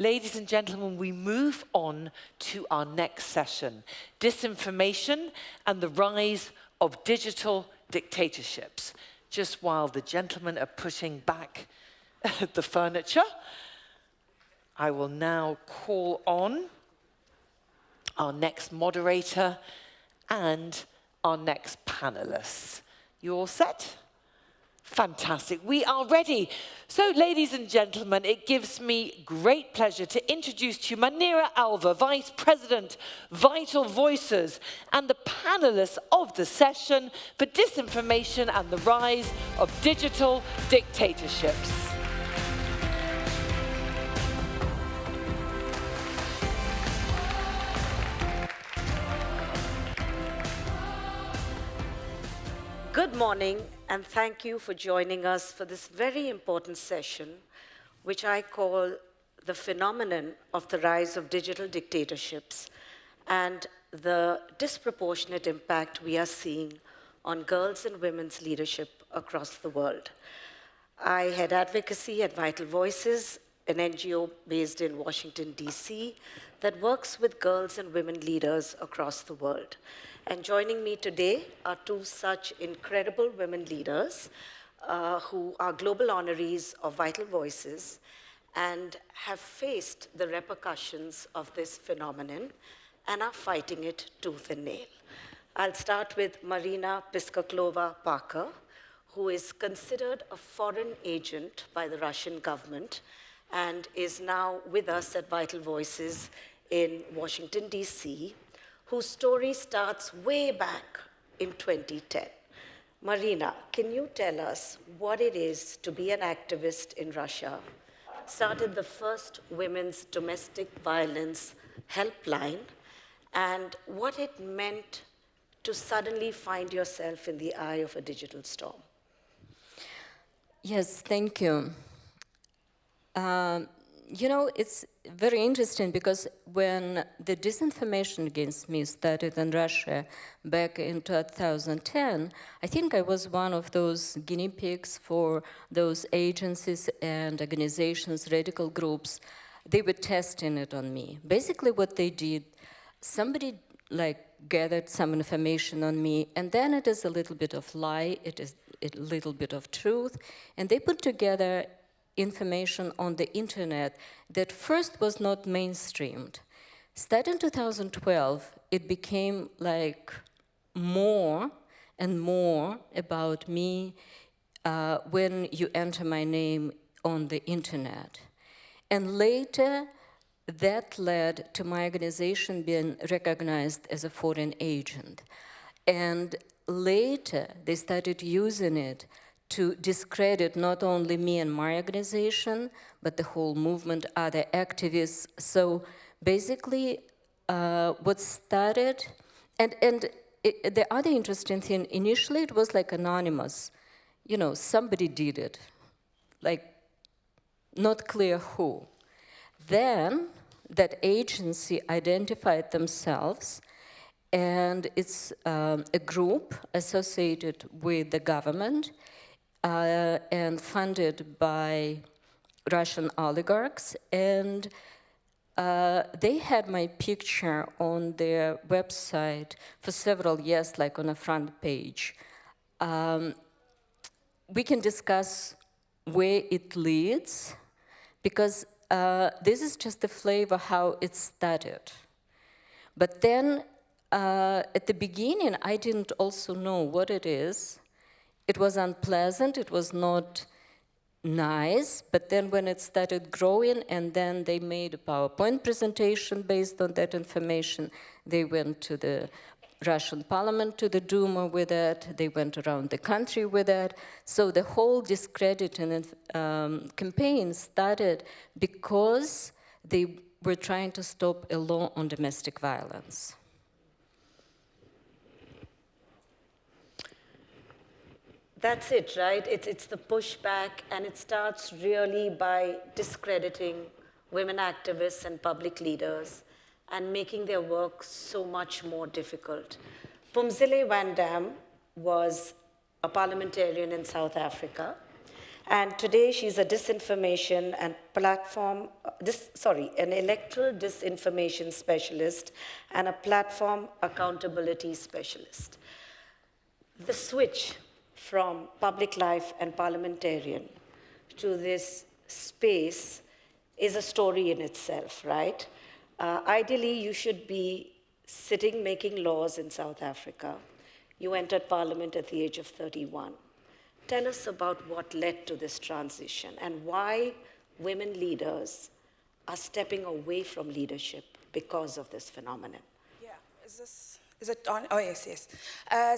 Ladies and gentlemen, we move on to our next session, Disinformation and the Rise of Digital Dictatorships. Just while the gentlemen are pushing back the furniture, I will now call on our next moderator and our next panelists. You all set? Fantastic. We are ready. So, ladies and gentlemen, it gives me great pleasure to introduce to you Manira Alva, Vice President, Vital Voices, and the panelists of the session for Disinformation and the Rise of Digital Dictatorships. Good morning, and thank you for joining us for this very important session, which I call the phenomenon of the rise of digital dictatorships and the disproportionate impact we are seeing on girls' and women's leadership across the world. I head advocacy at Vital Voices, an NGO based in Washington, D.C., that works with girls and women leaders across the world. And joining me today are two such incredible women leaders who are global honorees of Vital Voices and have faced the repercussions of this phenomenon and are fighting it tooth and nail. I'll start with Marina Pisklakova-Parker, who is considered a foreign agent by the Russian government and is now with us at Vital Voices in Washington, D.C., whose story starts way back in 2010. Marina, can you tell us what it is to be an activist in Russia, started the first women's domestic violence helpline, and what it meant to suddenly find yourself in the eye of a digital storm? Yes, thank you. You know, it's very interesting because when the disinformation against me started in Russia back in 2010, I think I was one of those guinea pigs for those agencies and organizations, radical groups. They were testing it on me. Basically what they did, somebody gathered some information on me, and then it is a little bit of lie, it is a little bit of truth, and they put together information on the internet that first was not mainstreamed. Starting in 2012, it became like more and more about me when you enter my name on the internet. And later, that led to my organization being recognized as a foreign agent. And later, they started using it to discredit not only me and my organization, but the whole movement, other activists. So basically, what started, the other interesting thing, initially it was like anonymous. You know, somebody did it, like not clear who. Then that agency identified themselves, and it's a group associated with the government, and funded by Russian oligarchs, and they had my picture on their website for several years, like on a front page. We can discuss where it leads, because this is just a flavor how it started. But then at the beginning, I didn't also know what it is. It was unpleasant, it was not nice, but then when it started growing and then they made a PowerPoint presentation based on that information, they went to the Russian parliament, to the Duma with it, they went around the country with it. So the whole discrediting campaign started because they were trying to stop a law on domestic violence. That's it, right? It's the pushback, and it starts really by discrediting women activists and public leaders and making their work so much more difficult. Phumzile was a parliamentarian in South Africa, And today she's a disinformation and an electoral disinformation specialist and a platform accountability specialist. The switch from public life and parliamentarian to this space is a story in itself, right? Ideally, you should be sitting making laws in South Africa. You entered parliament at the age of 31. Tell us about what led to this transition and why women leaders are stepping away from leadership because of this phenomenon. Yeah, is it on? Oh, yes, yes.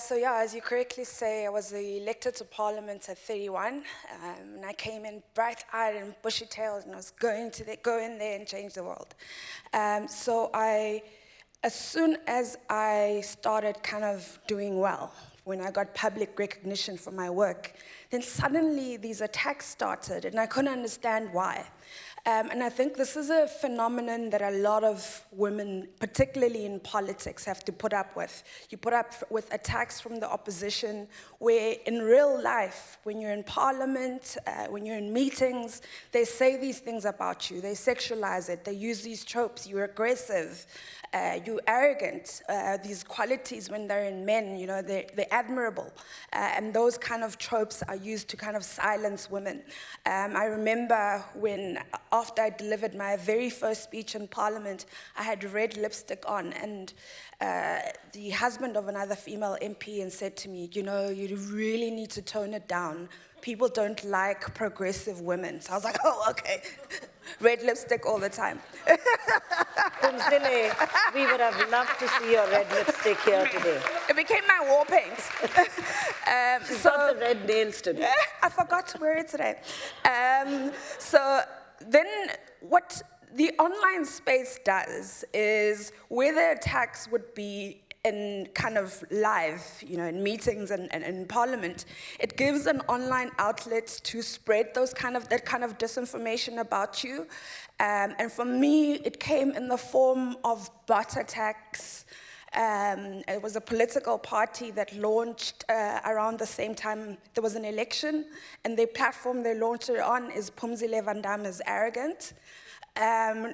So yeah, as you correctly say, I was elected to parliament at 31, and I came in bright-eyed and bushy-tailed, and I was going in there and change the world. As soon as I started kind of doing well, when I got public recognition for my work, then suddenly these attacks started, and I couldn't understand why. And I think this is a phenomenon that a lot of women, particularly in politics, have to put up with. You put up with attacks from the opposition, where in real life, when you're in parliament, when you're in meetings, they say these things about you. They sexualize it. They use these tropes. You're aggressive. You're arrogant. These qualities, when they're in men, you know, they're admirable. And those kind of tropes are used to kind of silence women. I remember when, after I delivered my very first speech in Parliament, I had red lipstick on, and the husband of another female MP and said to me, you know, you really need to tone it down. People don't like progressive women. So I was like, oh, okay. Red lipstick all the time. Phumzile, we would have loved to see your red lipstick here today. It became my war paint. She's got the red nails today. I forgot to wear it today. So then what the online space does is, where the attacks would be in kind of live, you know, in meetings and in parliament, it gives an online outlet to spread that kind of disinformation about you. And for me, it came in the form of bot attacks. It was a political party that launched around the same time there was an election, and the platform they launched it on is Phumzile Damme is arrogant.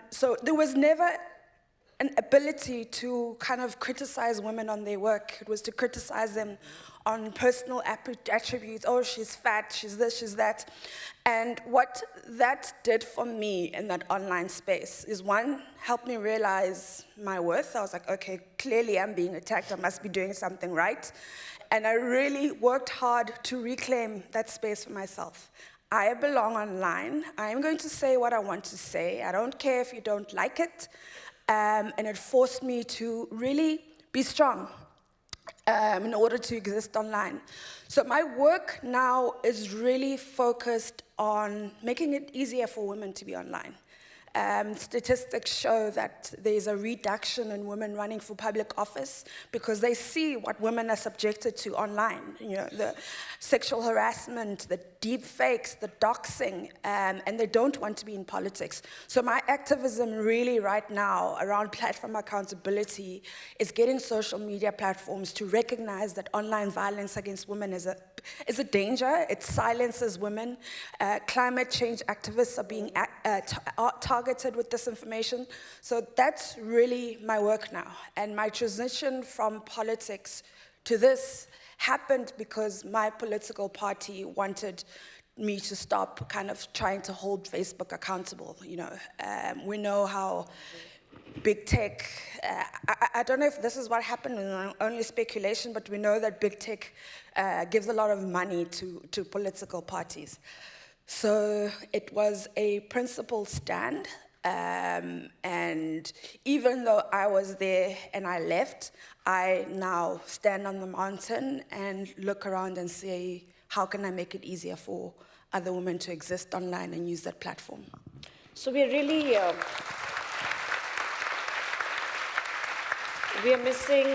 So there was never an ability to kind of criticize women on their work. It was to criticize them on personal attributes. Oh, she's fat, she's this, she's that. And what that did for me in that online space is, one, helped me realize my worth. I was like, okay, clearly I'm being attacked, I must be doing something right. And I really worked hard to reclaim that space for myself. I belong online. I'm going to say what I want to say. I don't care if you don't like it. And it forced me to really be strong in order to exist online. So my work now is really focused on making it easier for women to be online. Statistics show that there's a reduction in women running for public office because they see what women are subjected to online. You know, the sexual harassment, the deep fakes, the doxing, and they don't want to be in politics. So my activism really right now around platform accountability is getting social media platforms to recognize that online violence against women is a danger. It silences women. Climate change activists are being targeted with disinformation. So that's really my work now. And my transition from politics to this happened because my political party wanted me to stop kind of trying to hold Facebook accountable. You know, we know how big tech, I don't know if this is what happened, only speculation, but we know that big tech gives a lot of money to political parties. So it was a principled stand, and even though I was there and I left, I now stand on the mountain and look around and say, how can I make it easier for other women to exist online and use that platform? So we're really, we are missing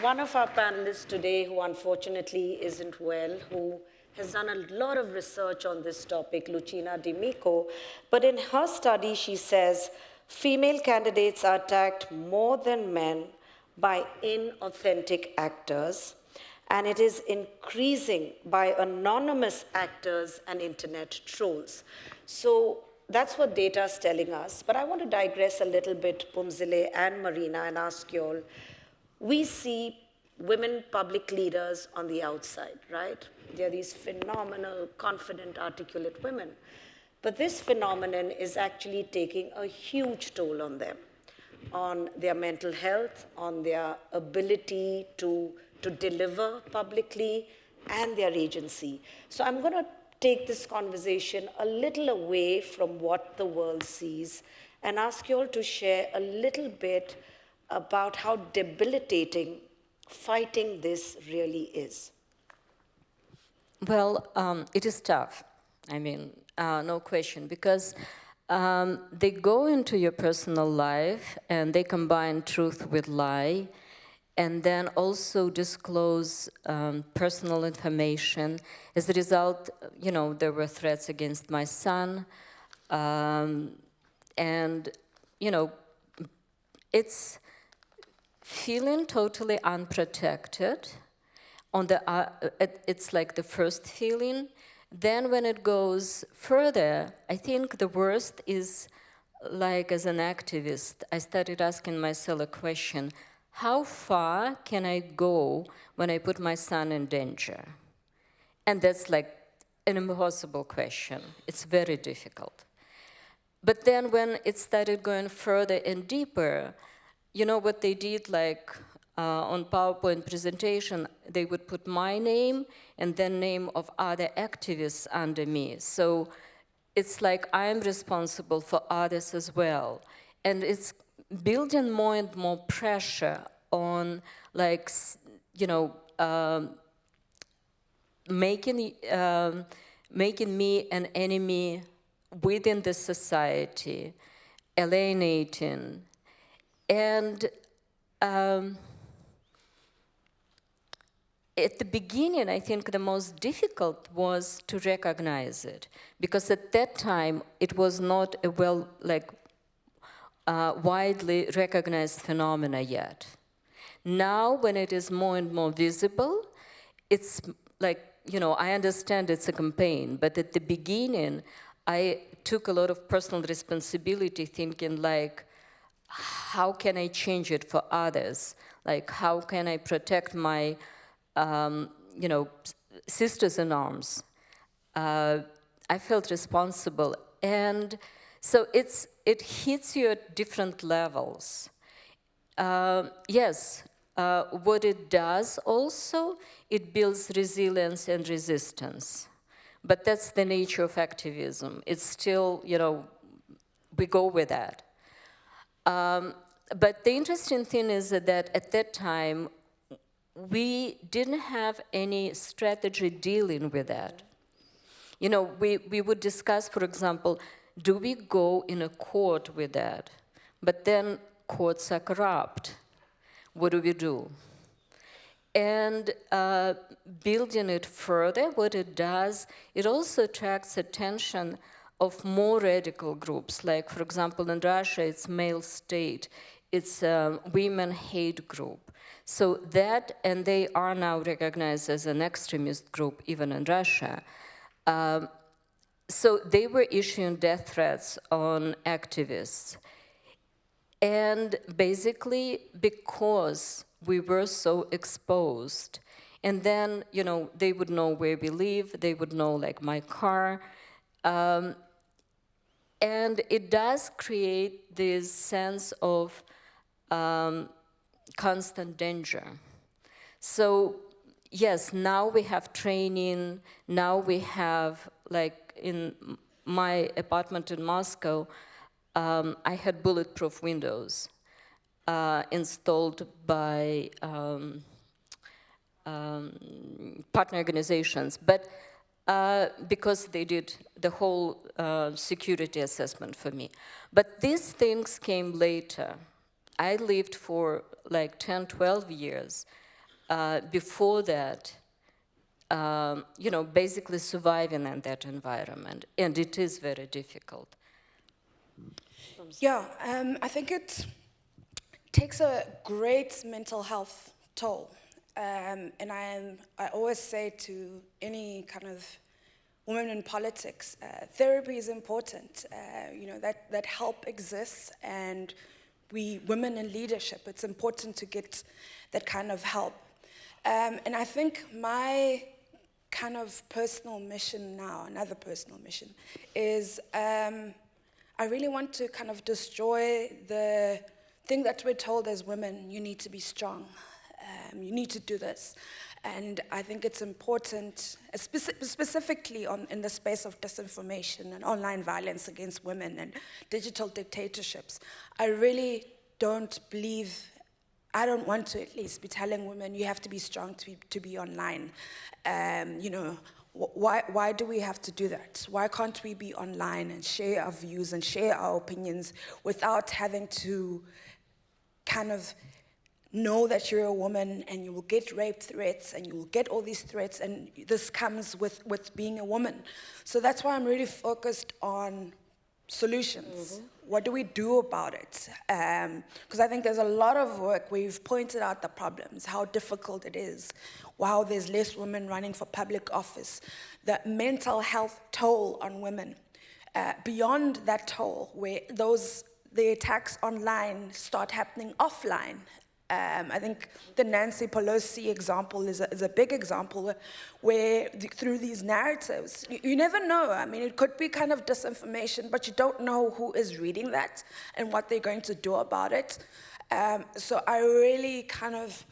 one of our panelists today who unfortunately isn't well, who has done a lot of research on this topic, Lucina de Meco. But in her study, she says, female candidates are attacked more than men by inauthentic actors. and it is increasing by anonymous actors and internet trolls. So that's what data is telling us. But I want to digress a little bit, Phumzile and Marina, and ask you all. We see women public leaders on the outside, right? They're these phenomenal, confident, articulate women. But this phenomenon is actually taking a huge toll on them, on their mental health, on their ability to deliver publicly, and their agency. So I'm going to take this conversation a little away from what the world sees and ask you all to share a little bit about how debilitating fighting this really is. Well, it is tough. I mean, no question, because they go into your personal life and they combine truth with lie, and then also disclose personal information. As a result, you know, there were threats against my son, and, you know, it's feeling totally unprotected. On the, it's like the first feeling. Then when it goes further, I think the worst is, like, as an activist, I started asking myself a question: how far can I go when I put my son in danger? And that's like an impossible question. It's very difficult. But then when it started going further and deeper, you know what they did, like on PowerPoint presentation, they would put my name and then name of other activists under me. So it's like I'm responsible for others as well. And it's building more and more pressure on, like, you know, making me an enemy within the society, alienating. And at the beginning, I think the most difficult was to recognize it, because at that time, it was not a widely recognized phenomena yet. Now, when it is more and more visible, it's like, you know, I understand it's a campaign, but at the beginning, I took a lot of personal responsibility, thinking like, how can I change it for others? Like, how can I protect my, you know, sisters in arms? I felt responsible, and so it hits you at different levels. Yes, what it does also, it builds resilience and resistance. But that's the nature of activism. It's still, you know, we go with that. But the interesting thing is that at that time, we didn't have any strategy dealing with that. You know, we would discuss, for example, do we go in a court with that? But then courts are corrupt. What do we do? And building it further, what it does, it also attracts attention of more radical groups. Like, for example, in Russia, it's male state. It's a women hate group. So that, and they are now recognized as an extremist group, even in Russia. So they were issuing death threats on activists. And basically, because we were so exposed, and then, you know, they would know where we live, they would know, like, my car, and it does create this sense of constant danger. So, yes, now we have training, now we have, like, in my apartment in Moscow, I had bulletproof windows installed by partner organizations, but because they did the whole security assessment for me. But these things came later. I lived for like 10, 12 years before that, you know, basically surviving in that environment, and it is very difficult. Yeah, I think it takes a great mental health toll. and I always say to any kind of women in politics, therapy is important. That help exists, and we women in leadership, it's important to get that kind of help. And I think my kind of personal mission now, another personal mission, is I really want to kind of destroy the thing that we're told as women: you need to be strong, you need to do this. And I think it's important, specifically in the space of disinformation and online violence against women and digital dictatorships. I really don't believe, I don't want to at least be telling women you have to be strong to be online. Why do we have to do that? Why can't we be online and share our views and share our opinions without having to kind of know that you're a woman and you will get rape threats and you will get all these threats, and this comes with being a woman. So that's why I'm really focused on solutions. What do we do about it? Because I think there's a lot of work. We've pointed out the problems, how difficult it is, how there's less women running for public office, the mental health toll on women. Beyond that toll, where the attacks online start happening offline. I think the Nancy Pelosi example is a big example where through these narratives, you never know. I mean, it could be kind of disinformation, but you don't know who is reading that and what they're going to do about it. So I really kind of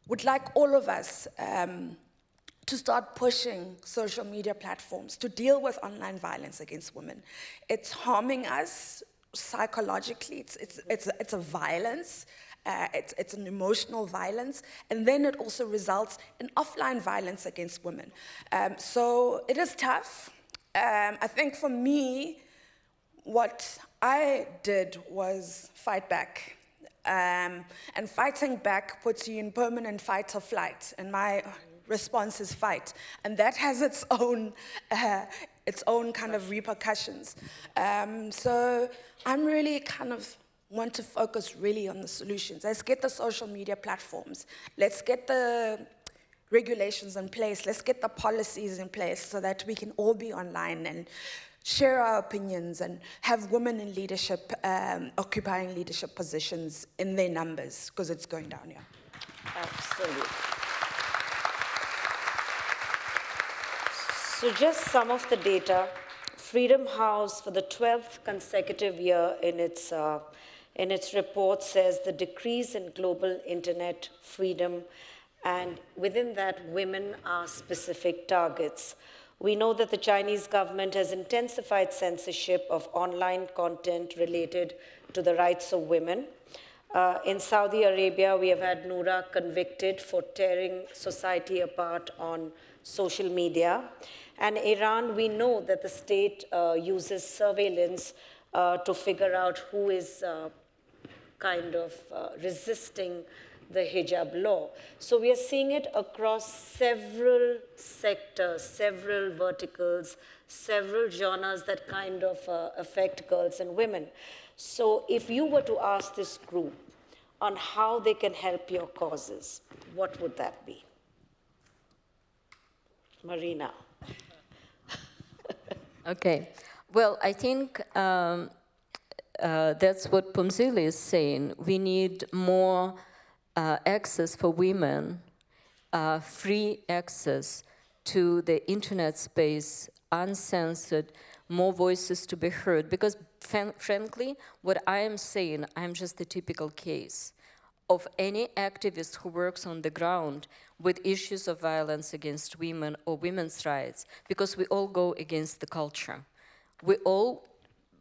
would like all of us to start pushing social media platforms to deal with online violence against women. It's harming us psychologically. It's a violence. It's an emotional violence, and then it also results in offline violence against women. So it is tough. I think for me, what I did was fight back. And fighting back puts you in permanent fight or flight, and my response is fight. And that has its own kind of repercussions. So I'm really kind of want to focus really on the solutions. Let's get the social media platforms. Let's get the regulations in place. Let's get the policies in place so that we can all be online and share our opinions and have women in leadership, occupying leadership positions in their numbers, because it's going down here. Absolutely. So just some of the data. Freedom House, for the 12th consecutive year in its report, says the decrease in global internet freedom, and within that, women are specific targets. We know that the Chinese government has intensified censorship of online content related to the rights of women. In Saudi Arabia, we have had Noura convicted for tearing society apart on social media. And Iran, we know that the state uses surveillance to figure out who is resisting the hijab law. So we are seeing it across several sectors, several verticals, several genres that kind of affect girls and women. So if you were to ask this group on how they can help your causes, what would that be? Marina. Okay. Well, I think that's what Phumzile is saying. We need more access for women, free access to the internet space, uncensored, more voices to be heard. Because frankly, what I am saying, I'm just a typical case of any activist who works on the ground with issues of violence against women or women's rights, because we all go against the culture. We all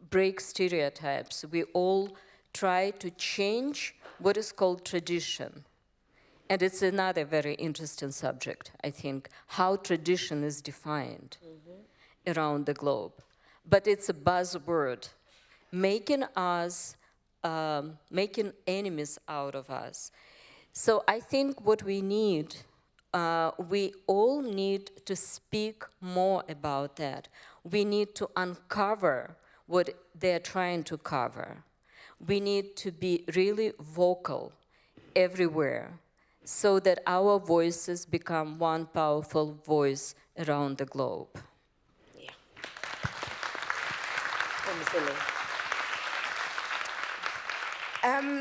break stereotypes. We all try to change what is called tradition. And it's another very interesting subject, I think, how tradition is defined around the globe. But it's a buzzword, making us, making enemies out of us. So I think what we need, we all need to speak more about that. We need to uncover what they're trying to cover. We need to be really vocal everywhere so that our voices become one powerful voice around the globe. Yeah. Phumzile.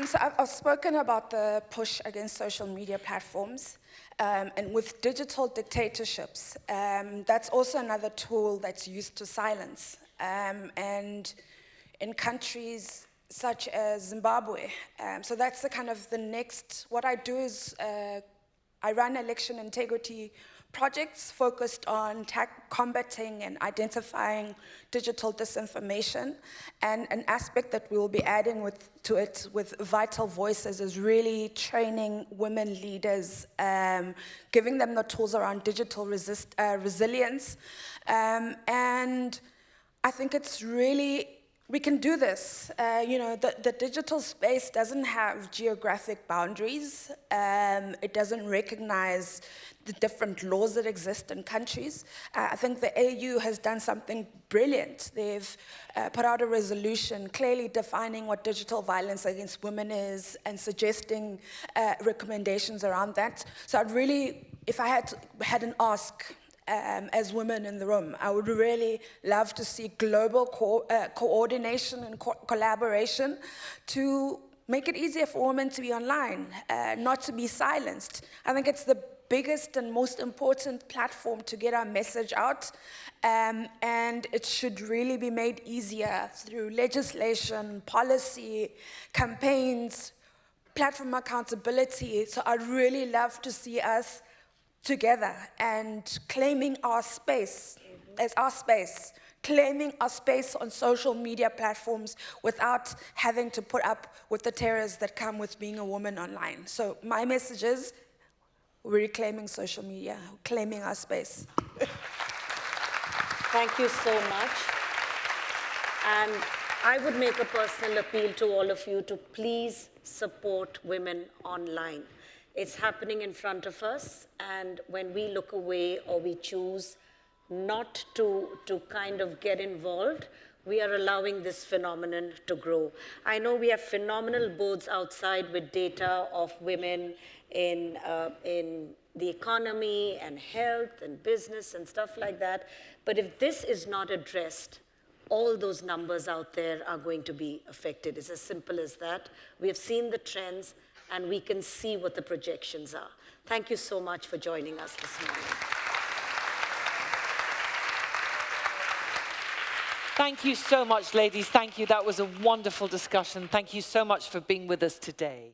So I've spoken about the push against social media platforms, and with digital dictatorships, that's also another tool that's used to silence. And in countries such as Zimbabwe, so that's the kind of the next, what I do is I run election integrity projects focused on combating and identifying digital disinformation. And an aspect that we will be adding to it with Vital Voices is really training women leaders, giving them the tools around digital resilience. And I think it's really, we can do this. The digital space doesn't have geographic boundaries. It doesn't recognize the different laws that exist in countries. I think the AU has done something brilliant. They've put out a resolution clearly defining what digital violence against women is and suggesting recommendations around that. So I'd really, if I had an ask, as women in the room, I would really love to see global coordination and collaboration to make it easier for women to be online, not to be silenced. I think it's the biggest and most important platform to get our message out, and it should really be made easier through legislation, policy, campaigns, platform accountability. So I'd really love to see us together and claiming our space as our space, claiming our space on social media platforms without having to put up with the terrors that come with being a woman online. So my message is, we're reclaiming social media, claiming our space. Thank you so much. And I would make a personal appeal to all of you to please support women online. It's happening in front of us, and when we look away or we choose not to kind of get involved, we are allowing this phenomenon to grow. I know we have phenomenal boards outside with data of women in the economy and health and business and stuff like that, but if this is not addressed, all those numbers out there are going to be affected. It's as simple as that. We have seen the trends, and we can see what the projections are. Thank you so much for joining us this morning. Thank you so much, ladies. Thank you. That was a wonderful discussion. Thank you so much for being with us today.